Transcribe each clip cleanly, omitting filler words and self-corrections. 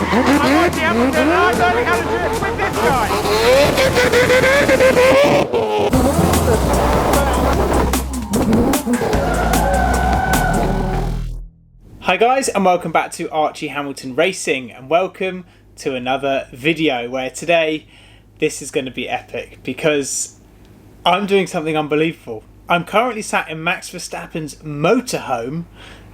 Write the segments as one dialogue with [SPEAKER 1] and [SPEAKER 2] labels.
[SPEAKER 1] I'm watching Hamilton and I'm learning how to drift with this guy. Hi guys, and welcome back to Archie Hamilton Racing, and welcome to another video where today this is going to be epic because I'm doing something unbelievable. I'm currently sat in Max Verstappen's motorhome.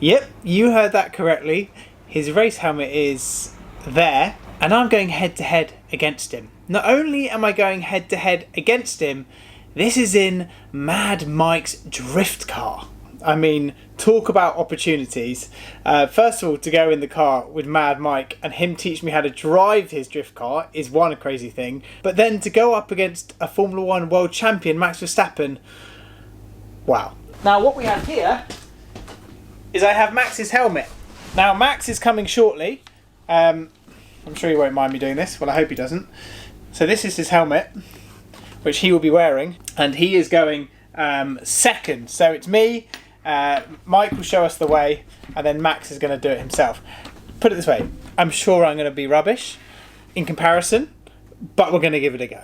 [SPEAKER 1] Yep, you heard that correctly. His race helmet is there, and I'm going head to head against him. Not only am I going head to head against him, this is in Mad Mike's drift car. I mean, talk about opportunities. First of all, to go in the car with Mad Mike and him teach me how to drive his drift car is one crazy thing. But then to go up against a Formula 1 world champion, Max Verstappen, wow. Now what we have here is I have Max's helmet. Now Max is coming shortly. I'm sure he won't mind me doing this. Well, I hope he doesn't. So this is his helmet, which he will be wearing. And he is going second. So it's me. Mike will show us the way, and then Max is going to do it himself. Put it this way, I'm sure I'm going to be rubbish in comparison, but we're going to give it a go.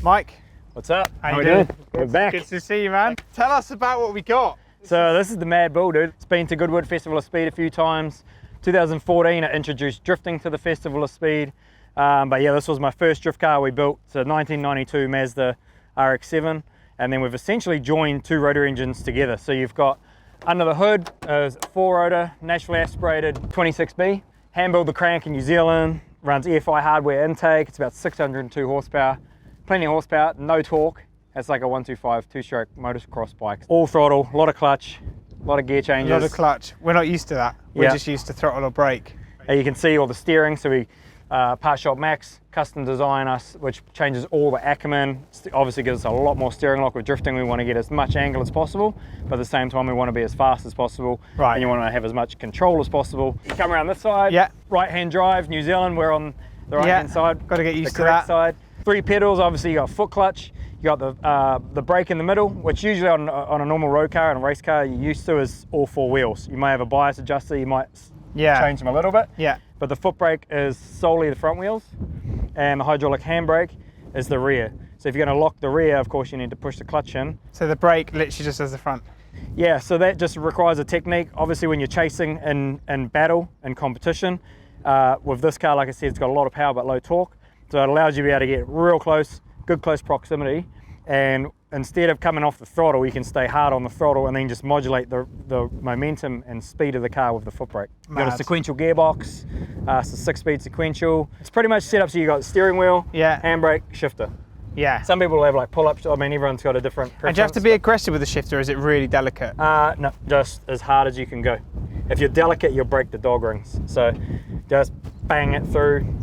[SPEAKER 1] Mike,
[SPEAKER 2] what's up?
[SPEAKER 1] How you doing?
[SPEAKER 2] We're back.
[SPEAKER 1] Good to see you, man. Tell us about what we got.
[SPEAKER 2] So this is the Mad Bull, dude. It's been to Goodwood Festival of Speed a few times. 2014, I introduced drifting to the Festival of Speed. But yeah, this was my first drift car we built. It's a 1992 Mazda RX-7. And then we've essentially joined two rotor engines together. So you've got under the hood is 4-rotor, naturally aspirated 26B. Hand-built the crank in New Zealand, runs EFI hardware intake. It's about 602 horsepower, plenty of horsepower, no torque. It's like a 125 two-stroke motocross bike. All throttle, a lot of clutch, a lot of gear changes.
[SPEAKER 1] A lot of clutch. We're not used to that. We're just used to throttle or brake.
[SPEAKER 2] You can see all the steering. So we Part Shop Max custom design us, which changes all the acumen. Obviously gives us a lot more steering lock. With drifting, we want to get as much angle as possible, but at the same time we want to be as fast as possible.
[SPEAKER 1] Right.
[SPEAKER 2] And you want to have as much control as possible. You come around this side,
[SPEAKER 1] yeah.
[SPEAKER 2] Right-hand drive, New Zealand, we're on the right-hand side.
[SPEAKER 1] Got to get used
[SPEAKER 2] the
[SPEAKER 1] to
[SPEAKER 2] correct
[SPEAKER 1] that.
[SPEAKER 2] side. 3 pedals, obviously you got foot clutch, you got the brake in the middle, which usually on a normal road car and a race car you're used to is all 4 wheels. You may have a bias adjuster, you might change them a little bit.
[SPEAKER 1] Yeah.
[SPEAKER 2] But the foot brake is solely the front wheels, and the hydraulic handbrake is the rear. So if you're going to lock the rear, of course you need to push the clutch in.
[SPEAKER 1] So the brake literally just does the front?
[SPEAKER 2] Yeah, so that just requires a technique. Obviously when you're chasing in battle and competition, with this car, like I said, it's got a lot of power but low torque. So it allows you to be able to get real close, good close proximity, and instead of coming off the throttle, you can stay hard on the throttle and then just modulate the momentum and speed of the car with the foot brake. You've got a sequential gearbox, it's a 6-speed sequential. It's pretty much set up so you got steering wheel, handbrake, shifter.
[SPEAKER 1] Yeah.
[SPEAKER 2] Some people have like pull-ups. I mean, everyone's got a different preference.
[SPEAKER 1] And do you have to be aggressive with the shifter, or is it really delicate?
[SPEAKER 2] No, just as hard as you can go. If you're delicate, you'll break the dog rings. So just bang it through.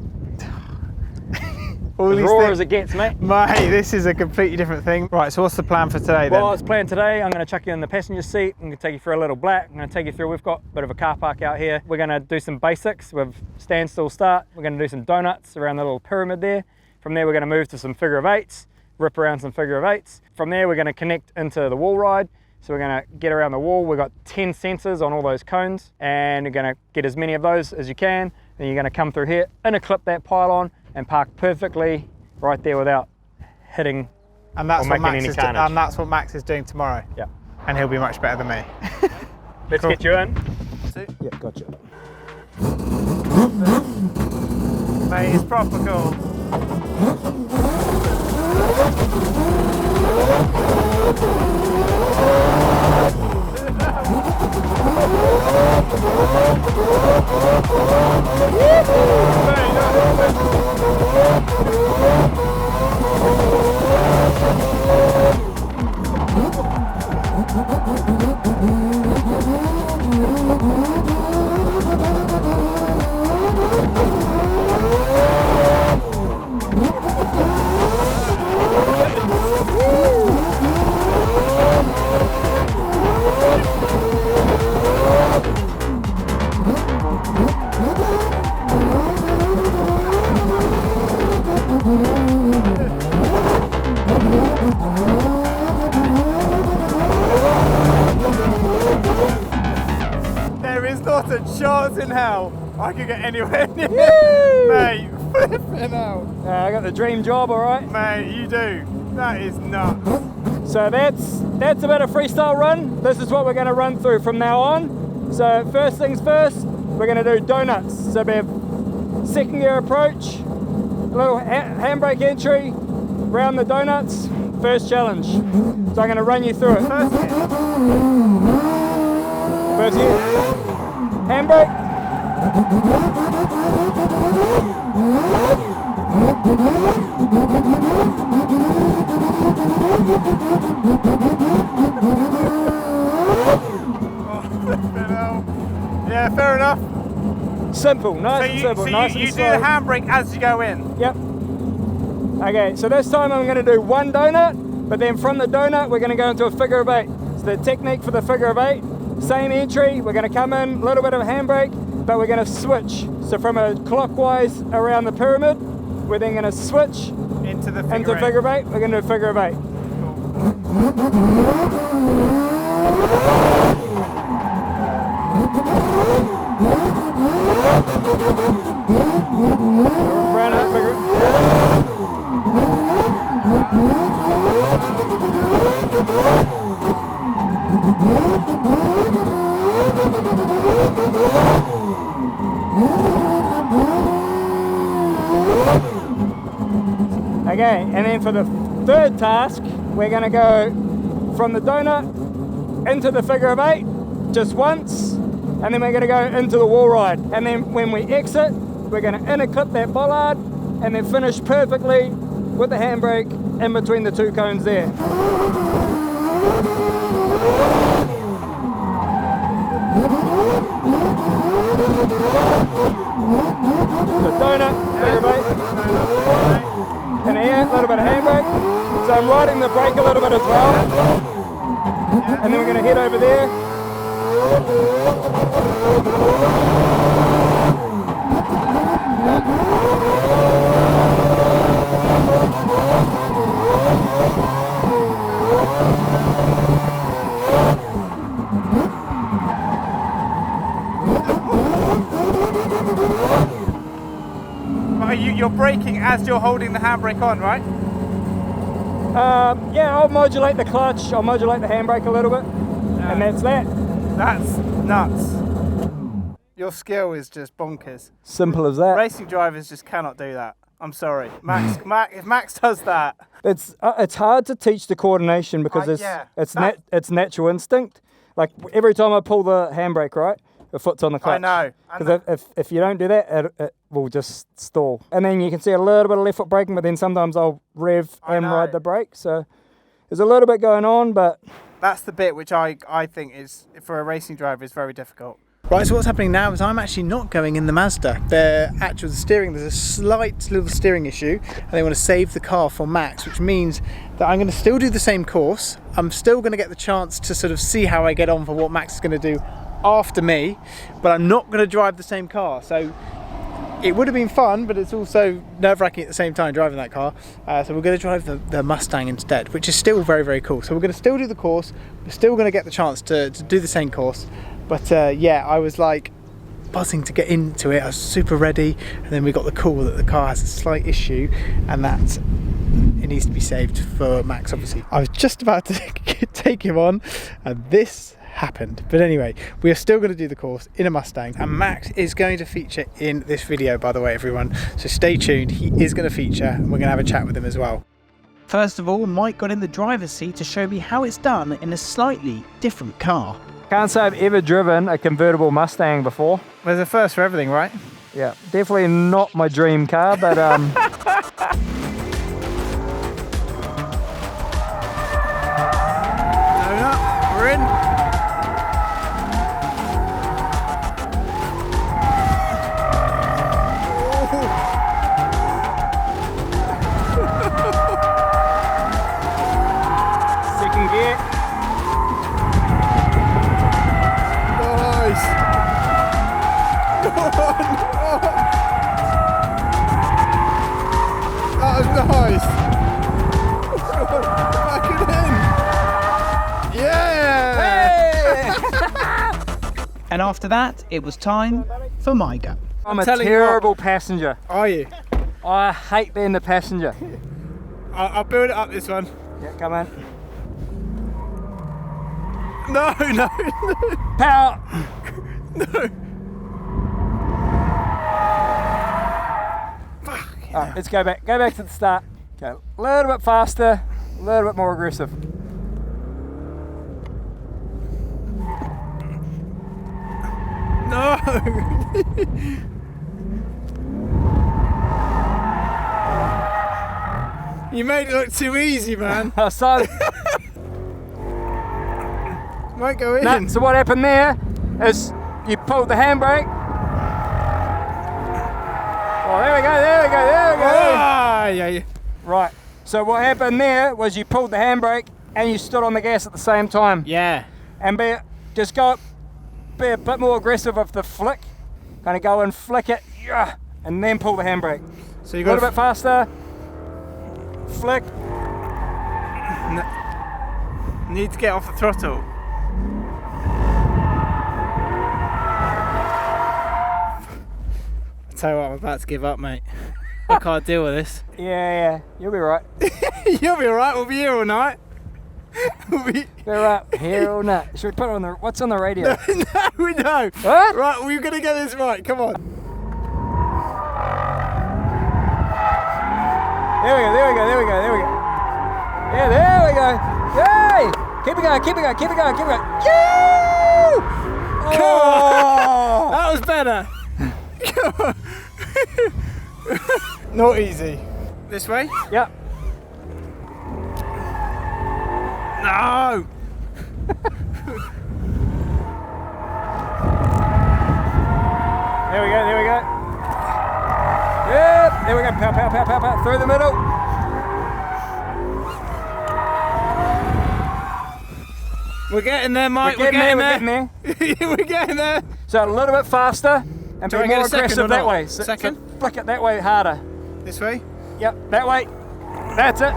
[SPEAKER 2] As raw as it gets, mate.
[SPEAKER 1] Mate, this is a completely different thing. Right, so what's the plan for today then?
[SPEAKER 2] Well, it's planned today. I'm going to chuck you in the passenger seat. I'm going to take you through a little black. I'm going to take you through, we've got a bit of a car park out here. We're going to do some basics with standstill start. We're going to do some donuts around the little pyramid there. From there, we're going to move to some figure of 8s, rip around some figure of 8s. From there, we're going to connect into the wall ride. So we're going to get around the wall. We've got 10 sensors on all those cones, and you're going to get as many of those as you can. Then you're going to come through here, interclip that pylon, and park perfectly right there without hitting or making any carnage.
[SPEAKER 1] And that's what Max is doing tomorrow.
[SPEAKER 2] Yeah.
[SPEAKER 1] And he'll be much better than me.
[SPEAKER 2] Let's get you in.
[SPEAKER 1] Yeah, gotcha. Mate, it's proper cool. There is not a chance in hell I could get anywhere near. Mate, flipping out.
[SPEAKER 2] I got the dream job, all right?
[SPEAKER 1] Mate, you do. That is nuts.
[SPEAKER 2] So that's about a freestyle run. This is what we're going to run through from now on. So first things first, we're going to do donuts. So we have second gear approach, a little handbrake entry, round the donuts, first challenge. So I'm going to run you through it. First gear, handbrake.
[SPEAKER 1] Yeah, fair enough.
[SPEAKER 2] Simple, nice and simple.
[SPEAKER 1] So
[SPEAKER 2] nice
[SPEAKER 1] you
[SPEAKER 2] and
[SPEAKER 1] do
[SPEAKER 2] slow.
[SPEAKER 1] the handbrake as you go in?
[SPEAKER 2] Yep. Okay, so this time I'm going to do one donut, but then from the donut we're going to go into a figure of 8. So the technique for the figure of 8, same entry, we're going to come in, a little bit of a handbrake, but we're going to switch. So from a clockwise around the pyramid, we're then going to switch
[SPEAKER 1] into the
[SPEAKER 2] figure of 8. We're going to do a figure of 8. Round out figure. Okay, and then for the third task, we're going to go from the donut into the figure of 8 just once, and then we're going to go into the wall ride. And then when we exit, we're going to interclip that bollard and then finish perfectly with the handbrake in between the two cones there. The donut, figure of 8. And here, a little bit of handbrake. So I'm riding the brake a little bit as well. And then we're going to head over there.
[SPEAKER 1] You're braking as you're holding the handbrake on, right?
[SPEAKER 2] Yeah, I'll modulate the clutch, I'll modulate the handbrake a little bit, and that's that.
[SPEAKER 1] That's nuts. Your skill is just bonkers.
[SPEAKER 2] Simple as that.
[SPEAKER 1] Racing drivers just cannot do that. I'm sorry. Max, if Max does that...
[SPEAKER 2] It's hard to teach the coordination because it's natural instinct. Like every time I pull the handbrake, right, the foot's on the clutch.
[SPEAKER 1] I know.
[SPEAKER 2] Because if you don't do that, it will just stall. And then you can see a little bit of left foot braking, but then sometimes I'll rev and ride the brake. So there's a little bit going on, but...
[SPEAKER 1] That's the bit which I think is, for a racing driver, is very difficult.
[SPEAKER 3] Right, so what's happening now is I'm actually not going in the Mazda. The steering, there's a slight little steering issue, and they want to save the car for Max, which means that I'm going to still do the same course. I'm still going to get the chance to sort of see how I get on for what Max is going to do after me, but I'm not going to drive the same car. So it would have been fun, but it's also nerve-wracking at the same time driving that car. So we're going to drive the Mustang instead, which is still very, very cool. So we're going to still do the course. We're still going to get the chance to do the same course. But yeah, I was like buzzing to get into it. I was super ready, and then we got the call that the car has a slight issue, and that it needs to be saved for Max, obviously. I was just about to take him on, and this happened. But anyway, we are still going to do the course in a Mustang, and Max is going to feature in this video, by the way, everyone. So stay tuned. He is going to feature, and we're going to have a chat with him as well.
[SPEAKER 4] First of all, Mike got in the driver's seat to show me how it's done in a slightly different car.
[SPEAKER 2] Can't say I've ever driven a convertible Mustang before.
[SPEAKER 1] There's a first for everything, right?
[SPEAKER 2] Yeah, definitely not my dream car, but
[SPEAKER 1] Donut, we're in.
[SPEAKER 2] second gear.
[SPEAKER 1] That was nice. Back it in. Yeah.
[SPEAKER 4] And after that, it was time for my go.
[SPEAKER 2] I'm a
[SPEAKER 3] telling you
[SPEAKER 2] terrible passenger.
[SPEAKER 3] Are you?
[SPEAKER 2] I hate being the passenger.
[SPEAKER 3] I'll build it up this one.
[SPEAKER 2] Yeah, come on.
[SPEAKER 3] No, no,
[SPEAKER 2] Power!
[SPEAKER 3] no.
[SPEAKER 2] Alright, let's go back. Go back to the start. Go a little bit faster, a little bit more aggressive.
[SPEAKER 3] No. You made it look too easy, man.
[SPEAKER 2] So,
[SPEAKER 3] Might go in.
[SPEAKER 2] no, so what happened there is you pulled the handbrake. Oh, there we go, there we go, there we go.
[SPEAKER 3] Ah, yeah.
[SPEAKER 2] Right, so what happened there was you pulled the handbrake and you stood on the gas at the same time.
[SPEAKER 3] Yeah.
[SPEAKER 2] And be a bit more aggressive with the flick. Kind of go and flick it, yeah, and then pull the handbrake.
[SPEAKER 3] So you
[SPEAKER 2] A
[SPEAKER 3] got
[SPEAKER 2] little bit faster. Flick.
[SPEAKER 3] need to get off the throttle. I tell you what, I'm about to give up, mate. I can't deal with this.
[SPEAKER 2] Yeah, you'll be right.
[SPEAKER 3] You'll be alright, we'll be here all night. We'll be...
[SPEAKER 2] They're up here all night. Should we put it on the, what's on the radio?
[SPEAKER 3] No, we know.
[SPEAKER 2] What?
[SPEAKER 3] Right, we're going to get this right, come on.
[SPEAKER 2] There we go, there we go, there we go, there we go. Yeah, there we go. Yay! Keep it going, keep it going, keep it going, keep it going. Yay! Oh!
[SPEAKER 3] That was better. Come on. Not easy. This way?
[SPEAKER 2] Yep.
[SPEAKER 3] No!
[SPEAKER 2] There we go, there we go. Yep, there we go. Pow, pow, pow, pow, pow. Through the middle.
[SPEAKER 3] We're getting there, Mike.
[SPEAKER 2] We're getting there.
[SPEAKER 3] We're getting there.
[SPEAKER 2] So a little bit faster and
[SPEAKER 3] Do
[SPEAKER 2] be
[SPEAKER 3] I get
[SPEAKER 2] more
[SPEAKER 3] a second
[SPEAKER 2] aggressive
[SPEAKER 3] or
[SPEAKER 2] that
[SPEAKER 3] not?
[SPEAKER 2] way.
[SPEAKER 3] Second?
[SPEAKER 2] So flick it that way harder.
[SPEAKER 3] This way?
[SPEAKER 2] Yep, that way. That's it.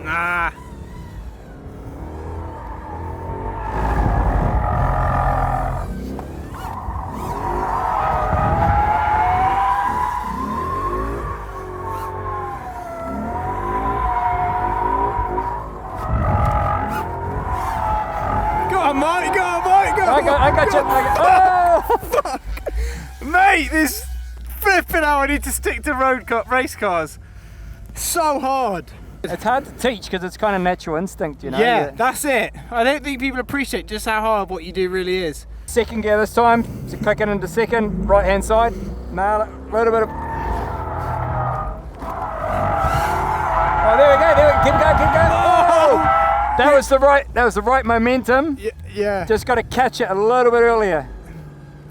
[SPEAKER 3] Nah. Go on, Mike. Go on, Mike. Go on.
[SPEAKER 2] I got you. Oh!
[SPEAKER 3] Mate, this flipping out. I need to stick to race cars. So hard.
[SPEAKER 2] It's hard to teach because it's kind of natural instinct, you know.
[SPEAKER 3] Yeah, that's it. I don't think people appreciate just how hard what you do really is.
[SPEAKER 2] Second gear this time. So click it into second, right hand side. Nail it. A little bit of. Oh, there we go. There we go. Keep going. Keep going. Oh! That was the right momentum.
[SPEAKER 3] Yeah.
[SPEAKER 2] Just got to catch it a little bit earlier.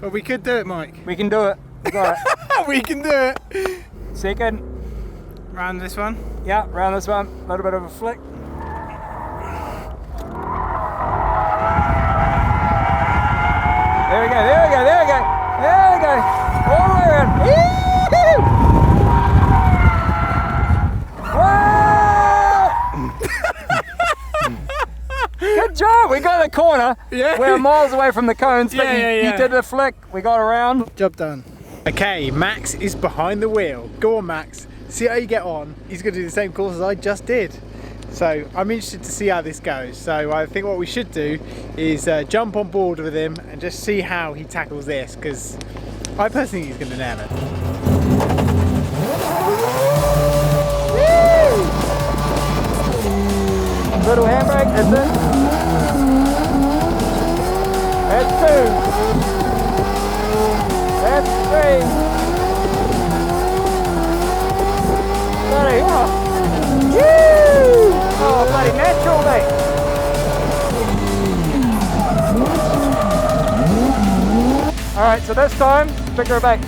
[SPEAKER 3] But we could do it, Mike.
[SPEAKER 2] We can do it. We got it.
[SPEAKER 3] We can do it.
[SPEAKER 2] Second.
[SPEAKER 3] Round this one.
[SPEAKER 2] Yeah, round this one. A little bit of a flick. There we go. There we go. There we go. There we go. All the way around. Woo! Good job. We got the corner.
[SPEAKER 3] Yeah.
[SPEAKER 2] We're miles away from the cones, but
[SPEAKER 3] Yeah.
[SPEAKER 2] you did the flick. We got around.
[SPEAKER 3] Job done. Okay, Max is behind the wheel. Go on, Max. See how you get on. He's going to do the same course as I just did. So I'm interested to see how this goes. So I think what we should do is jump on board with him and just see how he tackles this, because I personally think he's going to nail it.
[SPEAKER 2] Little handbrake, that's it. That's two. That's three. Bloody hell. Woo! Oh, bloody natural, mate. Alright, so this time, figure of eight.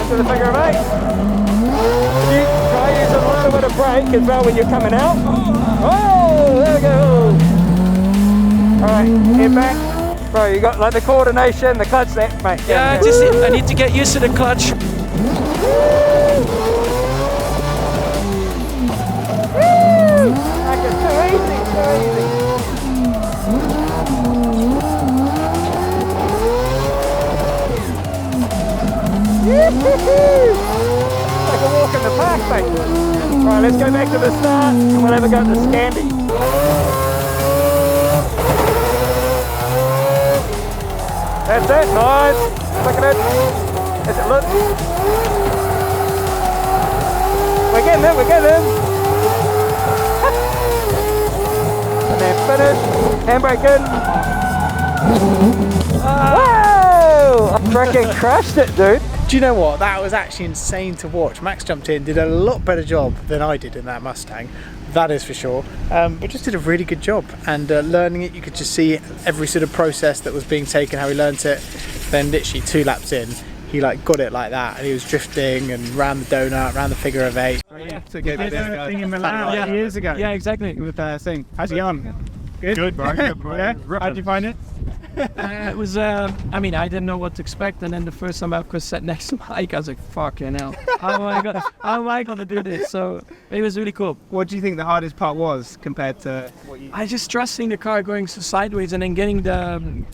[SPEAKER 2] Into the figure of eight. You try use a little bit of brake as well when you're coming out. Oh, there we go. Alright, head back. Bro, you got like the coordination, the clutch there, mate.
[SPEAKER 5] Yeah, I need to get used to the clutch.
[SPEAKER 2] Like it's too easy, too easy. perfect. Right, let's go back to the start and we'll have a go at the Scandi. That's it, nice. Look at it. Is it lit? We're getting it, we're getting it. And then finish, handbrake in. Whoa! I freaking crushed it, dude.
[SPEAKER 3] Do you know what? That was actually insane to watch. Max jumped in, did a lot better job than I did in that Mustang. That is for sure. But just did a really good job. And learning it, you could just see every sort of process that was being taken, how he learnt it. Then literally 2 laps in, he like got it like that, and he was drifting and ran the donut, ran the figure of 8.
[SPEAKER 6] To get that thing in Milan years ago. Yeah, exactly. With thing. How's it going? Good. Good, bro. Good, bro. Yeah. How'd you find it?
[SPEAKER 5] It was, I mean, I didn't know what to expect, and then the first time I was sat next to Mike, I was like, fucking hell, how am I gonna do this? So it was really cool.
[SPEAKER 6] What do you think the hardest part was compared to what you...
[SPEAKER 5] I just trusting the car going sideways and then getting the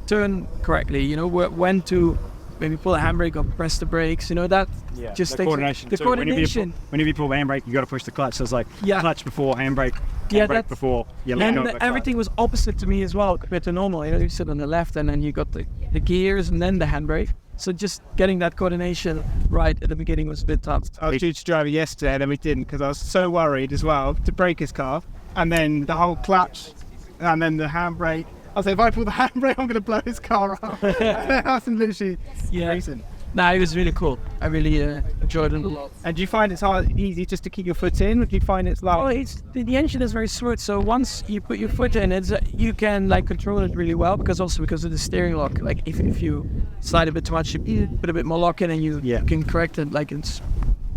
[SPEAKER 5] turn correctly, you know, when to maybe pull a handbrake or press the brakes, you know, that just
[SPEAKER 2] the
[SPEAKER 5] takes
[SPEAKER 2] coordination.
[SPEAKER 5] the
[SPEAKER 2] So
[SPEAKER 5] coordination.
[SPEAKER 2] Whenever you pull the handbrake, you got to push the clutch. So it's like clutch before handbrake, handbrake before you let go of the clutch.
[SPEAKER 5] Everything was opposite to me as well compared to normal. You know, you sit on the left and then you got the gears and then the handbrake. So just getting that coordination right at the beginning was a bit tough.
[SPEAKER 6] I was due to drive it yesterday and then we didn't because I was so worried as well to break his car, and then the whole clutch and then the handbrake. I was like, if I pull the handbrake, I'm going to blow his car up. I was literally racing.
[SPEAKER 5] Nah, it was really cool. I really enjoyed it a lot.
[SPEAKER 6] And do you find it's easy just to keep your foot in? Or do you find it's like...
[SPEAKER 5] Oh, the engine is very smooth. So once you put your foot in, you can like control it really well because of the steering lock. Like if you slide a bit too much, you put a bit more lock in and you can correct it. Like it's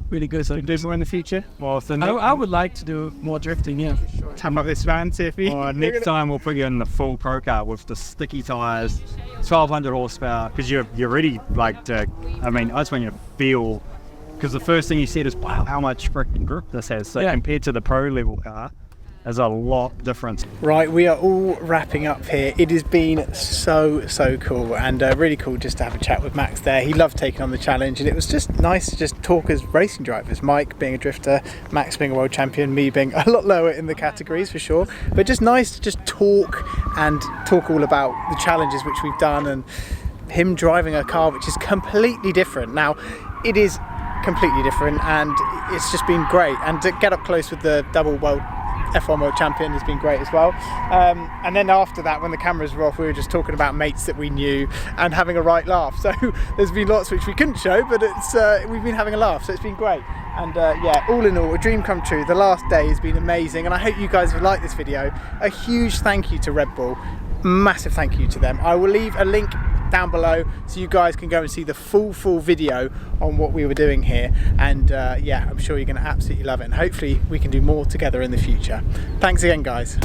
[SPEAKER 5] really good. So
[SPEAKER 6] do more in the future?
[SPEAKER 2] Well, so
[SPEAKER 5] I would like to do more drifting, yeah.
[SPEAKER 6] Tap up this van, see if you...
[SPEAKER 2] next time we'll put you in the full pro car with the sticky tyres, 1200 horsepower, because you're really like, I mean, I just want you to feel, because the first thing you said is, wow, how much freaking grip this has. So compared to the pro level car, there's a lot difference.
[SPEAKER 3] Right, we are all wrapping up here. It has been so cool, and really cool just to have a chat with Max there. He loved taking on the challenge, and it was just nice to just talk as racing drivers. Mike being a drifter, Max being a world champion, me being a lot lower in the categories for sure, but just nice to just talk all about the challenges which we've done, and him driving a car which is completely different. Now, it is completely different, and it's just been great, and to get up close with the double world F1 World Champion has been great as well. And then after that, when the cameras were off, we were just talking about mates that we knew and having a right laugh. So there's been lots which we couldn't show, but we've been having a laugh, so it's been great. And yeah, all in all, a dream come true. The last day has been amazing, and I hope you guys have liked this video. A huge thank you to Red Bull, massive thank you to them. I will leave a link down below so you guys can go and see the full video on what we were doing here, and yeah, I'm sure you're going to absolutely love it, and hopefully we can do more together in the future. Thanks again, guys.